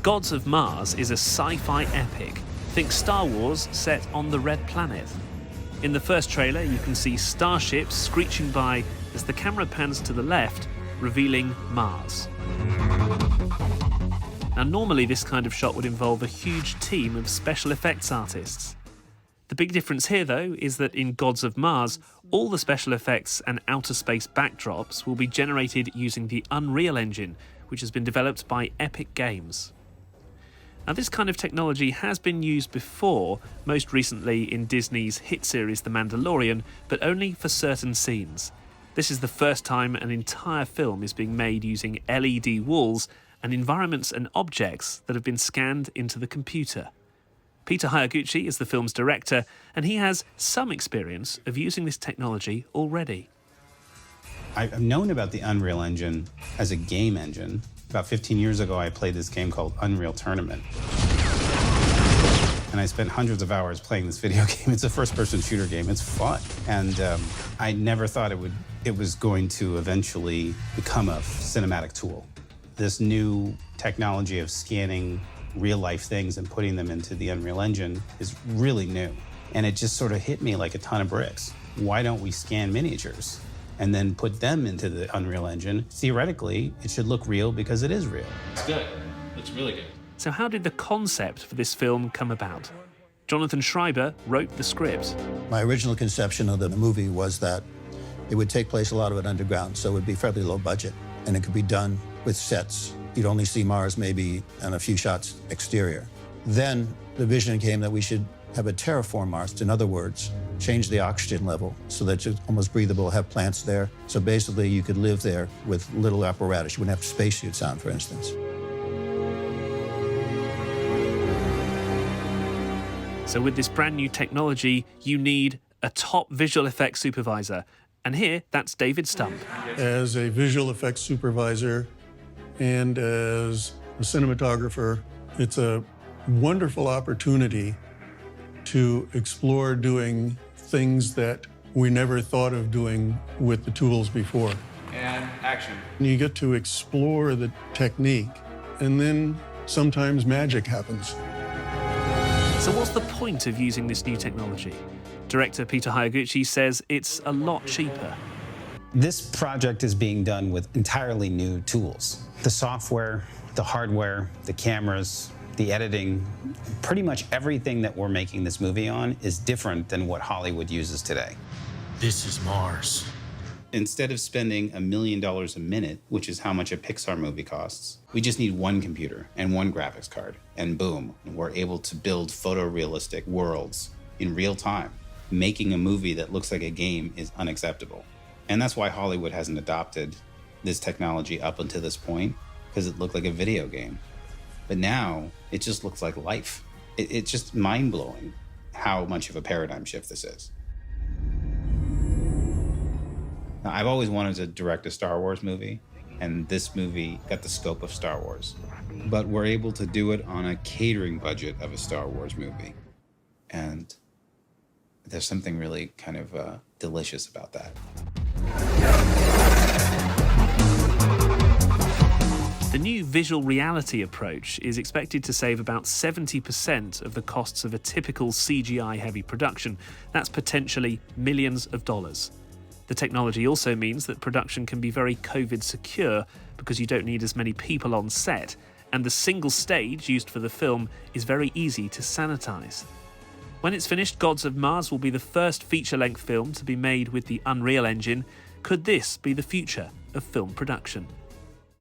Gods of Mars is a sci-fi epic. Think Star Wars set on the Red Planet. In the first trailer, you can see starships screeching by as the camera pans to the left, revealing Mars. Now, normally this kind of shot would involve a huge team of special effects artists. The big difference here, though, is that in Gods of Mars, all the special effects and outer space backdrops will be generated using the Unreal Engine, which has been developed by Epic Games. Now, this kind of technology has been used before, most recently in Disney's hit series The Mandalorian, but only for certain scenes. This is the first time an entire film is being made using LED walls and environments and objects that have been scanned into the computer. Peter Hayguchi is the film's director, and he has some experience of using this technology already. I've known about the Unreal Engine as a game engine. About 15 years ago, I played this game called Unreal Tournament. And I spent hundreds of hours playing this video game. It's a first-person shooter game. It's fun. And I never thought it was going to eventually become a cinematic tool. This new technology of scanning real-life things and putting them into the Unreal Engine is really new. And it just sort of hit me like a ton of bricks. Why don't we scan miniatures and then put them into the Unreal Engine? Theoretically, it should look real because it is real. It's good. It's really good. So how did the concept for this film come about? Jonathan Schreiber wrote the script. My original conception of the movie was that it would take place, a lot of it underground, so it would be fairly low budget, and it could be done with sets. You'd only see Mars maybe and a few shots exterior. Then the vision came that we should have a terraform Mars. In other words, change the oxygen level so that it's almost breathable, have plants there. So basically you could live there with little apparatus. You wouldn't have spacesuits on, for instance. So with this brand new technology, you need a top visual effects supervisor. And here, that's David Stump. As a visual effects supervisor and as a cinematographer, it's a wonderful opportunity to explore doing things that we never thought of doing with the tools before. And action. You get to explore the technique, and then sometimes magic happens. So what's the point of using this new technology? Director Peter Hayguchi says it's a lot cheaper. This project is being done with entirely new tools. The software, the hardware, the cameras, the editing, pretty much everything that we're making this movie on is different than what Hollywood uses today. This is Mars. Instead of spending $1 million a minute, which is how much a Pixar movie costs, we just need one computer and one graphics card, and boom, we're able to build photorealistic worlds in real time. Making a movie that looks like a game is unacceptable. And that's why Hollywood hasn't adopted this technology up until this point, because it looked like a video game. But now, it just looks like life. It's just mind-blowing how much of a paradigm shift this is. Now, I've always wanted to direct a Star Wars movie, and this movie got the scope of Star Wars. But we're able to do it on a catering budget of a Star Wars movie. And there's something really kind of delicious about that. The new visual reality approach is expected to save about 70% of the costs of a typical CGI-heavy production. That's potentially millions of dollars. The technology also means that production can be very COVID secure because you don't need as many people on set, and the single stage used for the film is very easy to sanitize. When it's finished, Gods of Mars will be the first feature-length film to be made with the Unreal Engine. Could this be the future of film production?